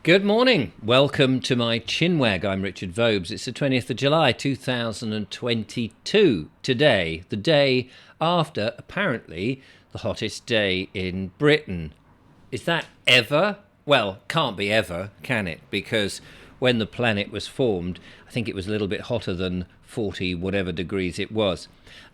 Good morning. Welcome to my ChinWag. I'm Richard Vobes. It's the 20th of July 2022. Today, the day after, apparently, the hottest day in Britain. Is that ever? Well, can't be ever, can it? Because when the planet was formed, I think it was a little bit hotter than 40 whatever degrees it was.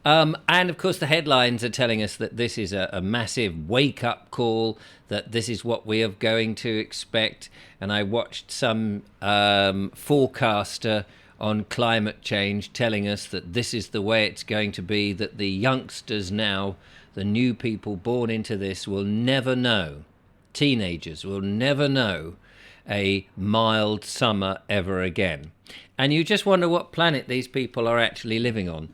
And of course, the headlines are telling us that this is a massive wake up call, that this is what we are going to expect. And I watched some forecaster on climate change telling us that this is the way it's going to be, that the youngsters now, the new people born into this, will never know, teenagers will never know a mild summer ever again. And you just wonder what planet these people are actually living on,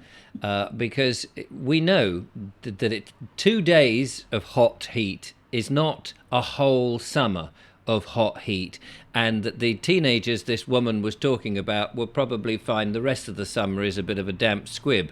because we know that 2 days of hot heat is not a whole summer of hot heat, and that the teenagers this woman was talking about will probably find the rest of the summer is a bit of a damp squib.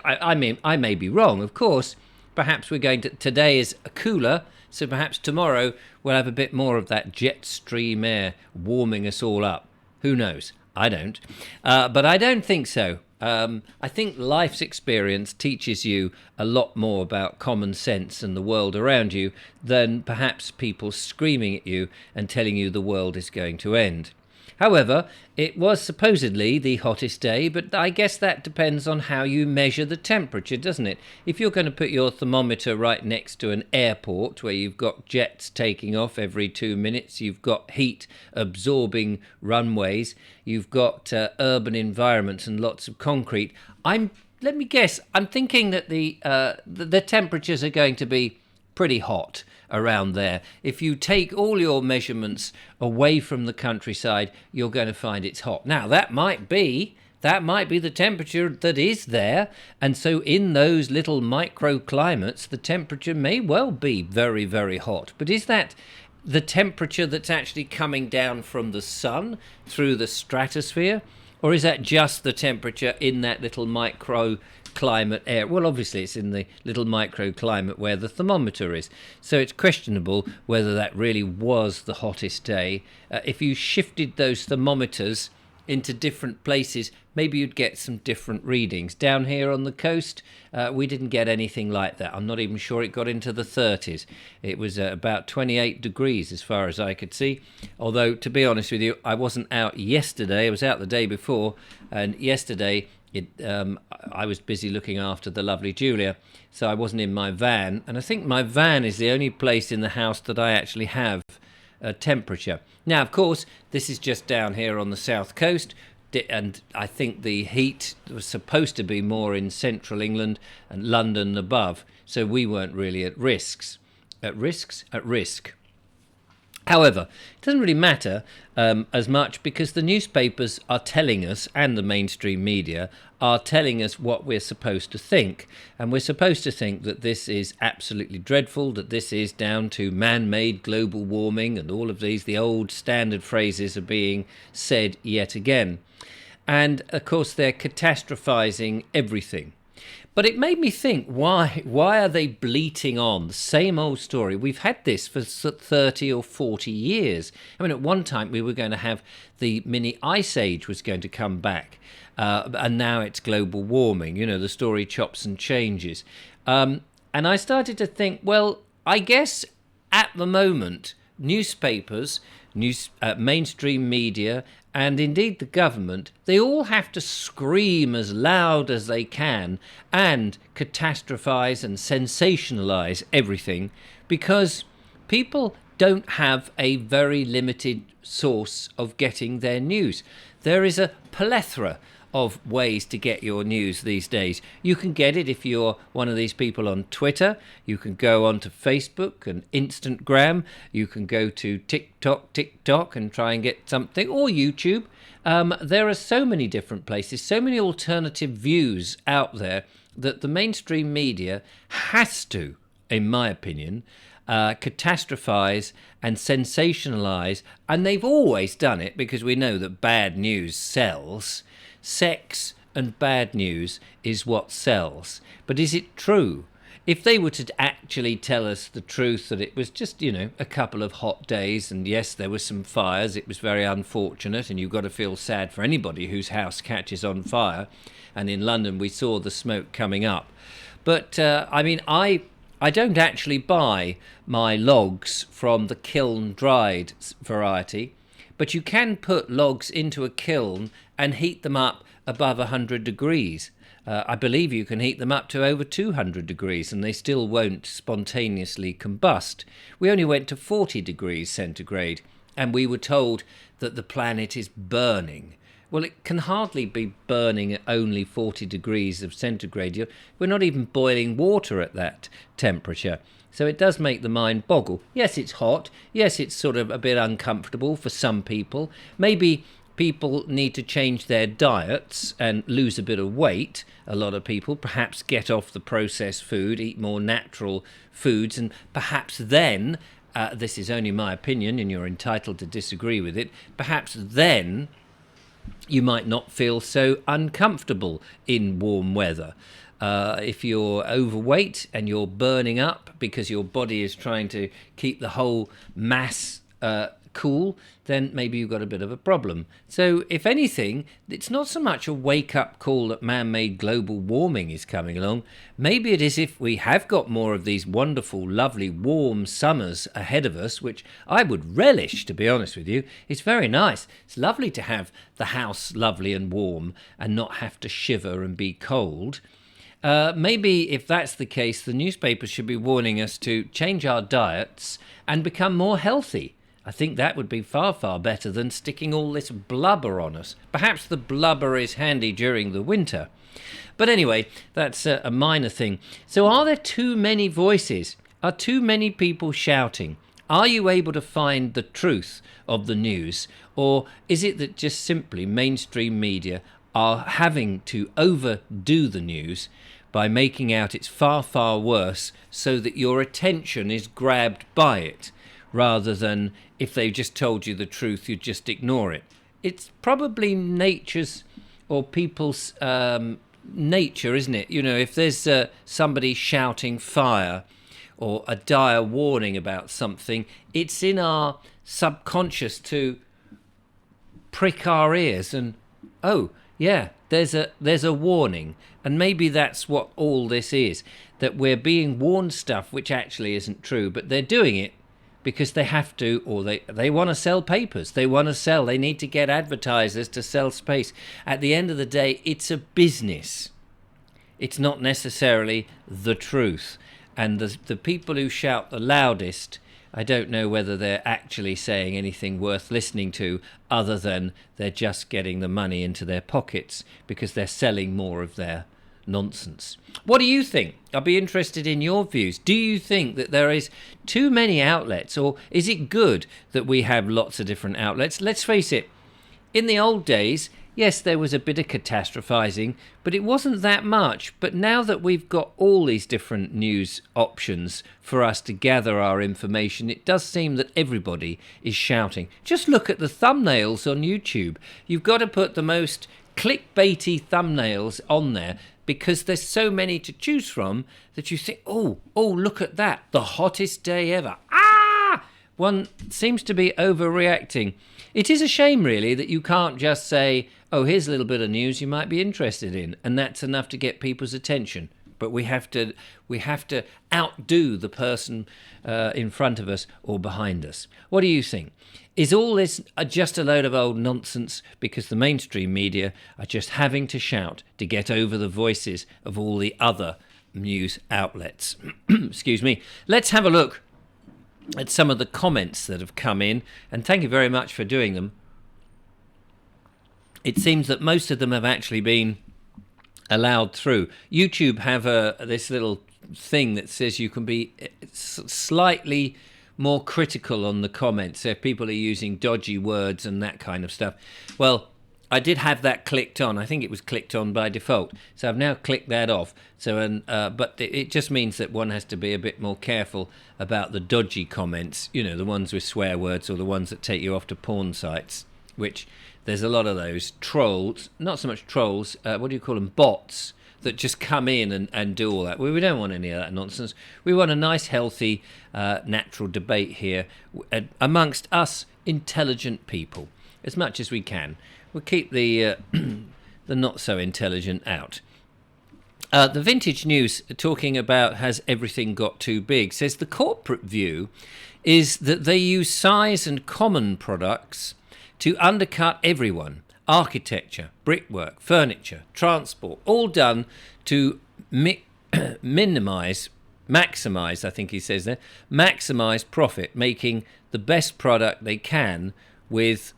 I mean, I may be wrong, of course. Perhaps we're going to. Today is cooler, so perhaps tomorrow we'll have a bit more of that jet stream air warming us all up. Who knows? I don't. But I don't think so. I think life's experience teaches you a lot more about common sense and the world around you than perhaps people screaming at you and telling you the world is going to end. However, it was supposedly the hottest day, but I guess that depends on how you measure the temperature, doesn't it? If you're going to put your thermometer right next to an airport where you've got jets taking off every 2 minutes, you've got heat absorbing runways, you've got urban environments and lots of concrete, let me guess, I'm thinking that the temperatures are going to be pretty hot around there. If you take all your measurements away from the countryside, you're going to find it's hot. Now, that might be the temperature that is there, and so in those little microclimates, the temperature may well be very, very hot. But is that the temperature that's actually coming down from the sun through the stratosphere? Or is that just the temperature in that little microclimate area? Well, obviously it's in the little microclimate where the thermometer is. So it's questionable whether that really was the hottest day. If you shifted those thermometers into different places, maybe you'd get some different readings. Down here on the coast, we didn't get anything like that. I'm not even sure it got into the 30s. It was about 28 degrees as far as I could see. Although, to be honest with you, I wasn't out yesterday. I was out the day before, and yesterday I was busy looking after the lovely Julia, so I wasn't in my van. And I think my van is the only place in the house that I actually have temperature. Now, of course, this is just down here on the south coast, and I think the heat was supposed to be more in central England and London above, so we weren't really at risks. At risk. However, it doesn't really matter as much, because the newspapers are telling us, and the mainstream media are telling us what we're supposed to think. And we're supposed to think that this is absolutely dreadful, that this is down to man-made global warming, and all of these, the old standard phrases are being said yet again. And of course, they're catastrophizing everything. But it made me think, why are they bleating on the same old story? We've had this for 30 or 40 years. I mean, at one time we were going to have the mini ice age was going to come back, and now it's global warming. You know, the story chops and changes. And I started to think, well, I guess at the moment, newspapers, mainstream media, and indeed the government, they all have to scream as loud as they can and catastrophize and sensationalize everything, because people don't have a very limited source of getting their news. There is a plethora of ways to get your news these days. You can get it if you're one of these people on Twitter. You can go onto Facebook and Instagram. You can go to TikTok and try and get something, or YouTube. There are so many different places, so many alternative views out there, that the mainstream media has to, in my opinion, catastrophize and sensationalize, and they've always done it because we know that bad news sells. Sex and bad news is what sells. But is it true? if they were to actually tell us the truth, that it was just, a couple of hot days, and yes, there were some fires, it was very unfortunate, and you've got to feel sad for anybody whose house catches on fire, and in London we saw the smoke coming up. But I don't actually buy my logs from the kiln dried variety, but you can put logs into a kiln and heat them up above 100 degrees. I believe you can heat them up to over 200 degrees and they still won't spontaneously combust. We only went to 40 degrees centigrade and we were told that the planet is burning. Well, it can hardly be burning at only 40 degrees of centigrade. We're not even boiling water at that temperature. So it does make the mind boggle. Yes, it's hot. Yes, it's sort of a bit uncomfortable for some people. Maybe people need to change their diets and lose a bit of weight. A lot of people perhaps get off the processed food, eat more natural foods, and perhaps then, this is only my opinion and you're entitled to disagree with it, perhaps then you might not feel so uncomfortable in warm weather. If you're overweight and you're burning up because your body is trying to keep the whole mass cool, then maybe you've got a bit of a problem. So if anything, it's not so much a wake-up call that man-made global warming is coming along. Maybe it is if we have got more of these wonderful, lovely, warm summers ahead of us, which I would relish, to be honest with you. It's very nice. It's lovely to have the house lovely and warm and not have to shiver and be cold. Maybe if that's the case, the newspapers should be warning us to change our diets and become more healthy. I think that would be far, far better than sticking all this blubber on us. Perhaps the blubber is handy during the winter. But anyway, that's a minor thing. So are there too many voices? Are too many people shouting? Are you able to find the truth of the news? Or is it that just simply mainstream media are having to overdo the news by making out it's far, far worse so that your attention is grabbed by it, rather than if they just told you the truth, you'd just ignore it? It's probably nature's or people's nature, isn't it? If there's somebody shouting fire or a dire warning about something, it's in our subconscious to prick our ears and, oh, yeah, there's a warning. And maybe that's what all this is, that we're being warned stuff which actually isn't true, but they're doing it because they have to, or they want to sell papers. They need to get advertisers to sell space. At the end of the day, it's a business. It's not necessarily the truth. And the people who shout the loudest, I don't know whether they're actually saying anything worth listening to other than they're just getting the money into their pockets because they're selling more of their nonsense. What do you think? I'll be interested in your views. Do you think that there is too many outlets, or is it good that we have lots of different outlets? Let's face it, in the old days, yes, there was a bit of catastrophizing, but it wasn't that much. But now that we've got all these different news options for us to gather our information, it does seem that everybody is shouting. Just look at the thumbnails on YouTube. You've got to put the most clickbaity thumbnails on there because there's so many to choose from that you think, oh, look at that, the hottest day ever. One seems to be overreacting. It is a shame, really, that you can't just say, oh, here's a little bit of news you might be interested in, and that's enough to get people's attention. But we have to outdo the person in front of us or behind us. What do you think? Is all this just a load of old nonsense because the mainstream media are just having to shout to get over the voices of all the other news outlets? Excuse me. Let's have a look at some of the comments that have come in, and thank you very much for doing them. It seems that most of them have actually been allowed through. YouTube have this little thing that says you can be slightly more critical on the comments, so if people are using dodgy words and that kind of stuff. Well, I did have that clicked on. I think it was clicked on by default. So I've now clicked that off. But it just means that one has to be a bit more careful about the dodgy comments, the ones with swear words or the ones that take you off to porn sites, which there's a lot of those. Trolls, not so much trolls, what do you call them? Bots that just come in and do all that. We don't want any of that nonsense. We want a nice, healthy, natural debate here amongst us intelligent people, as much as we can. We'll keep the the not so intelligent out. The Vintage News, talking about has everything got too big, says the corporate view is that they use size and common products to undercut everyone. Architecture, brickwork, furniture, transport, all done to maximise, I think he says there, maximise profit, making the best product they can with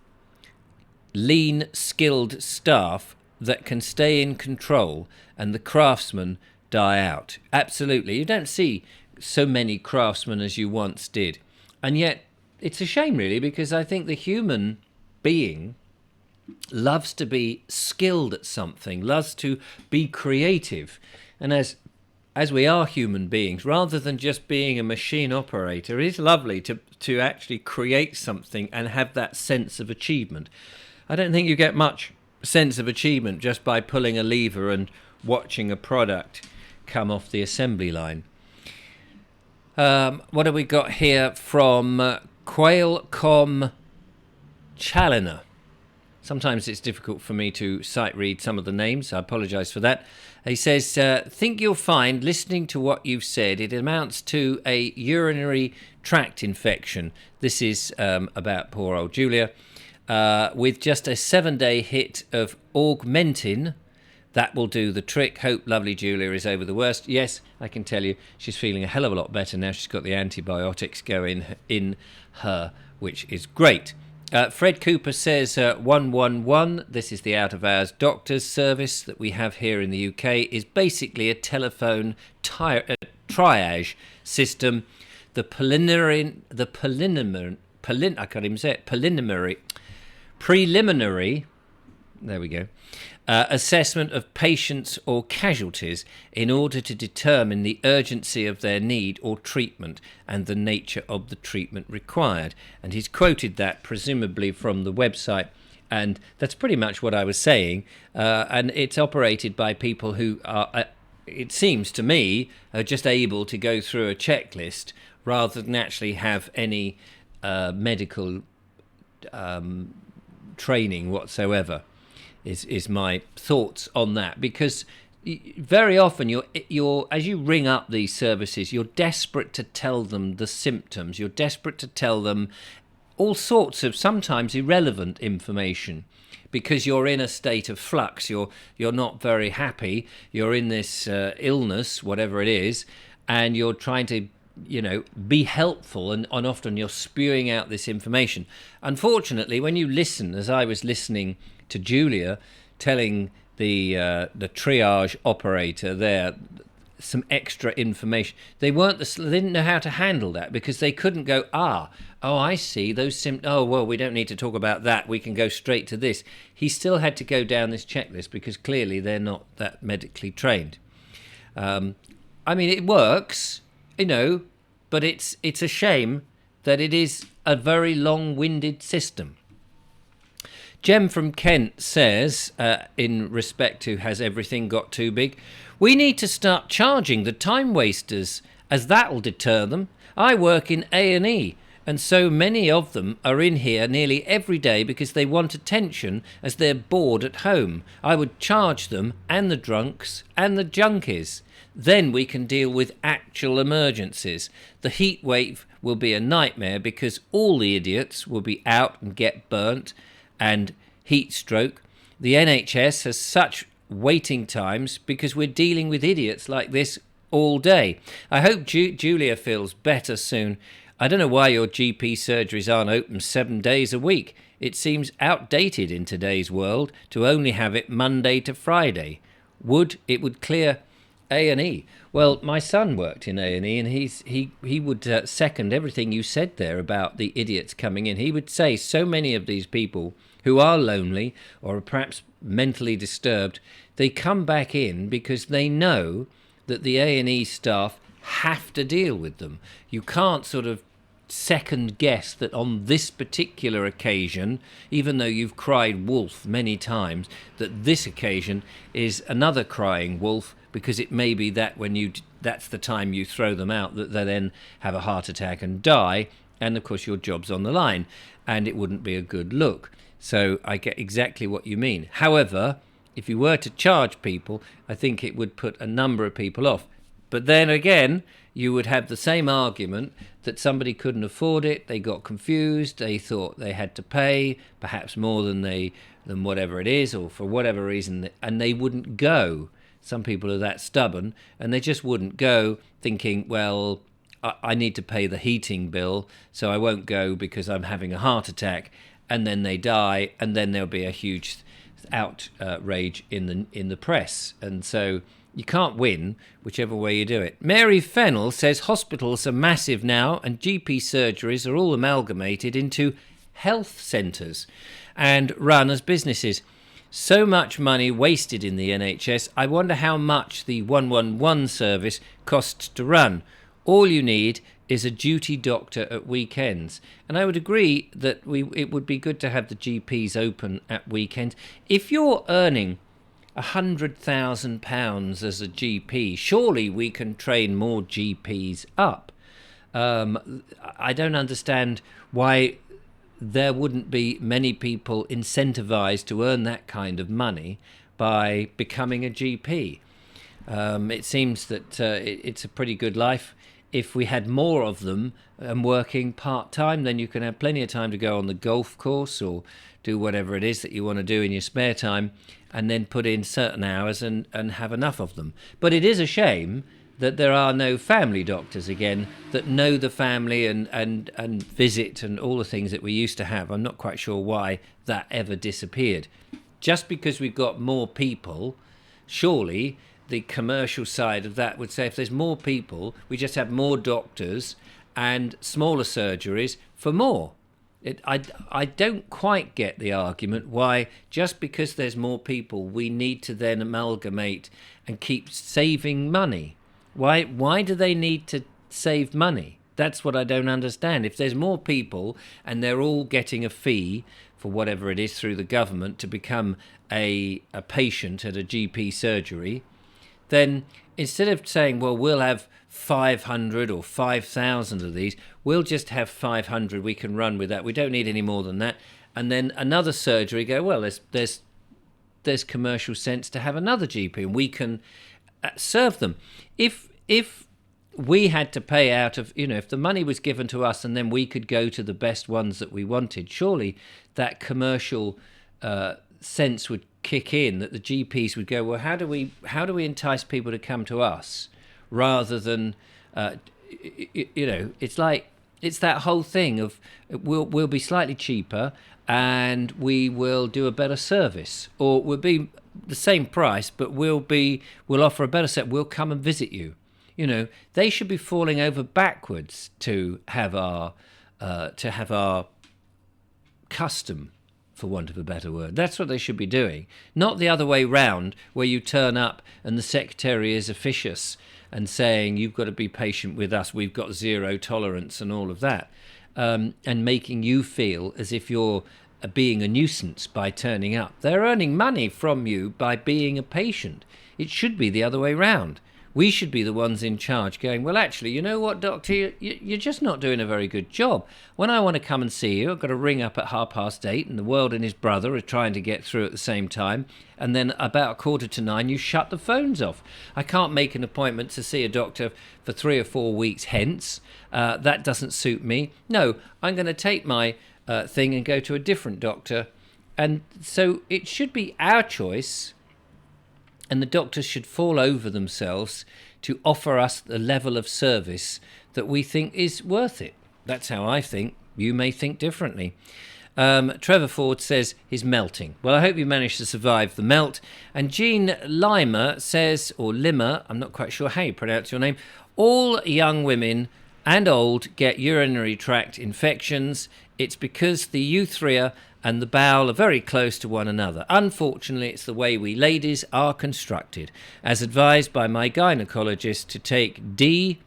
lean, skilled staff that can stay in control, and the craftsmen die out. Absolutely. You don't see so many craftsmen as you once did. And yet, it's a shame, really, because I think the human being loves to be skilled at something, loves to be creative. And as we are human beings, rather than just being a machine operator, it is lovely to actually create something and have that sense of achievement. I don't think you get much sense of achievement just by pulling a lever and watching a product come off the assembly line. What have we got here from Quailcom Challoner? Sometimes it's difficult for me to sight read some of the names. I apologise for that. He says, think you'll find, listening to what you've said, it amounts to a urinary tract infection. This is about poor old Julia. With just a 7-day hit of augmentin, that will do the trick. Hope lovely Julia is over the worst. Yes, I can tell you, she's feeling a hell of a lot better now. She's got the antibiotics going in her, which is great. Fred Cooper says 111, this is the out-of-hours doctor's service that we have here in the UK, is basically a telephone triage system. The preliminary, there we go, assessment of patients or casualties in order to determine the urgency of their need or treatment and the nature of the treatment required. And he's quoted that presumably from the website, and that's pretty much what I was saying. And it's operated by people who are, it seems to me, are just able to go through a checklist rather than actually have any medical training whatsoever. Is my thoughts on that, because very often you're as you ring up these services, you're desperate to tell them the symptoms, you're desperate to tell them all sorts of sometimes irrelevant information, because you're in a state of flux, you're not very happy, you're in this illness, whatever it is, and you're trying to be helpful, and often you're spewing out this information. Unfortunately, when you listen, as I was listening to Julia telling the triage operator there some extra information, they didn't know how to handle that, because they couldn't go, I see those symptoms. Oh, well, we don't need to talk about that. We can go straight to this. He still had to go down this checklist because clearly they're not that medically trained. I mean, it works, but it's a shame that it is a very long-winded system. Jem from Kent says, in respect to has everything got too big, we need to start charging the time wasters, as that'll deter them. I work in A&E, and so many of them are in here nearly every day because they want attention as they're bored at home. I would charge them, and the drunks and the junkies. Then we can deal with actual emergencies. The heat wave will be a nightmare because all the idiots will be out and get burnt, and heat stroke. The NHS has such waiting times because we're dealing with idiots like this all day. I hope Julia feels better soon. I don't know why your GP surgeries aren't open 7 days a week. It seems outdated in today's world to only have it Monday to Friday. It would clear A&E. Well, my son worked in A&E, and he would second everything you said there about the idiots coming in. He would say so many of these people who are lonely or perhaps mentally disturbed, they come back in because they know that the A&E staff have to deal with them. You can't sort of second guess that on this particular occasion, even though you've cried wolf many times, that this occasion is another crying wolf, because it may be that that's the time you throw them out, that they then have a heart attack and die, and of course your job's on the line, and it wouldn't be a good look. So I get exactly what you mean. However, if you were to charge people, I think it would put a number of people off. But then again, you would have the same argument that somebody couldn't afford it, they got confused, they thought they had to pay perhaps more than whatever it is, or for whatever reason, and they wouldn't go. Some people are that stubborn, and they just wouldn't go, thinking, well, I need to pay the heating bill, so I won't go because I'm having a heart attack, and then they die, and then there'll be a huge outrage in the press. And so you can't win whichever way you do it. Mary Fennell says hospitals are massive now, and GP surgeries are all amalgamated into health centres and run as businesses. So much money wasted in the NHS. I wonder how much the 111 service costs to run. All you need is a duty doctor at weekends. And I would agree that it would be good to have the GPs open at weekends. If you're earning £100,000 as a GP, surely we can train more GPs up. I don't understand why there wouldn't be many people incentivized to earn that kind of money by becoming a GP. It seems that it's a pretty good life. If we had more of them and working part-time, then you can have plenty of time to go on the golf course or do whatever it is that you want to do in your spare time, and then put in certain hours and have enough of them. But it is a shame that there are no family doctors again that know the family and visit and all the things that we used to have. I'm not quite sure why that ever disappeared. Just because we've got more people, surely the commercial side of that would say if there's more people, we just have more doctors and smaller surgeries for more. I don't quite get the argument why just because there's more people we need to then amalgamate and keep saving money. Why do they need to save money? That's what I don't understand. If there's more people and they're all getting a fee for whatever it is through the government to become a patient at a GP surgery, then instead of saying, well, we'll have 500 or 5,000 of these, we'll just have 500, we can run with that, we don't need any more than that. And then another surgery go, well, there's commercial sense to have another GP, and we can serve them. If we had to pay out of, if the money was given to us and then we could go to the best ones that we wanted, surely that commercial sense would kick in, that the GPs would go, well, how do we entice people to come to us rather than it's that whole thing of we'll be slightly cheaper and we will do a better service, or we'll be the same price but we'll offer a better set, we'll come and visit you. They should be falling over backwards to have our custom, for want of a better word. That's what they should be doing. Not the other way round, where you turn up and the secretary is officious and saying, you've got to be patient with us, we've got zero tolerance and all of that, and making you feel as if you're being a nuisance by turning up. They're earning money from you by being a patient. It should be the other way round. We should be the ones in charge going, well, actually, you know what, doctor, you're just not doing a very good job. When I want to come and see you, I've got to ring up at 8:30, and the world and his brother are trying to get through at the same time. And then about 9:15, you shut the phones off. I can't make an appointment to see a doctor for 3 or 4 weeks hence. That doesn't suit me. No, I'm going to take my thing and go to a different doctor. And so it should be our choice, and the doctors should fall over themselves to offer us the level of service that we think is worth it. That's how I think. You may think differently. Trevor Ford says he's melting. Well, I hope you managed to survive the melt. And Jean Limer says, or Limmer, I'm not quite sure how you pronounce your name, all young women and old get urinary tract infections. It's because the urethra and the bowel are very close to one another. Unfortunately, it's the way we ladies are constructed. As advised by my gynecologist to take D-mannose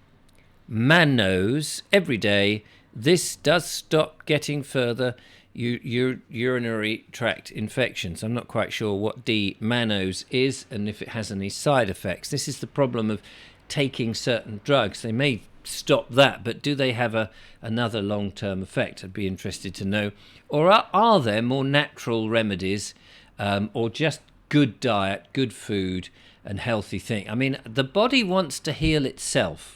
every day, this does stop getting further urinary tract infections. I'm not quite sure what D-mannose is and if it has any side effects. This is the problem of taking certain drugs. They may stop that, but do they have another long-term effect? I'd be interested to know. Or are there more natural remedies, or just good diet, good food, and healthy thing? I mean, the body wants to heal itself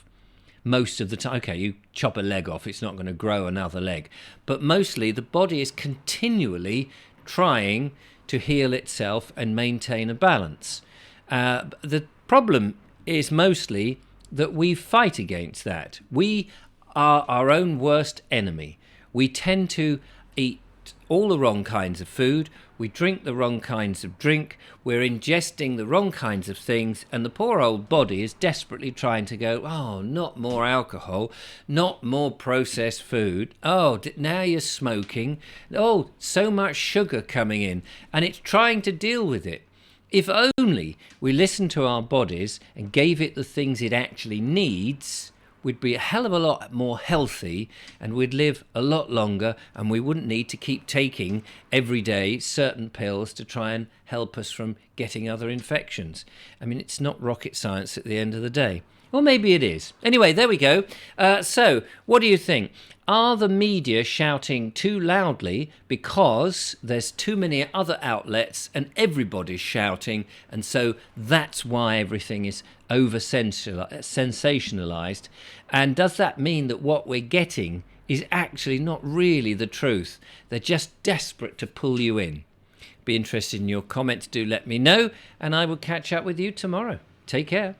most of the time. Okay, you chop a leg off, it's not going to grow another leg. But mostly the body is continually trying to heal itself and maintain a balance. The problem is mostly that we fight against that. We are our own worst enemy. We tend to eat all the wrong kinds of food, we drink the wrong kinds of drink, we're ingesting the wrong kinds of things, and the poor old body is desperately trying to go, oh, not more alcohol, not more processed food, oh, now you're smoking, oh, so much sugar coming in, and it's trying to deal with it. If only we listened to our bodies and gave it the things it actually needs, we'd be a hell of a lot more healthy and we'd live a lot longer, and we wouldn't need to keep taking every day certain pills to try and help us from getting other infections. I mean, it's not rocket science at the end of the day. Or maybe it is. Anyway, there we go. So, what do you think? Are the media shouting too loudly because there's too many other outlets and everybody's shouting, and so that's why everything is over-sensationalized? And does that mean that what we're getting is actually not really the truth? They're just desperate to pull you in. Be interested in your comments. Do let me know, and I will catch up with you tomorrow. Take care.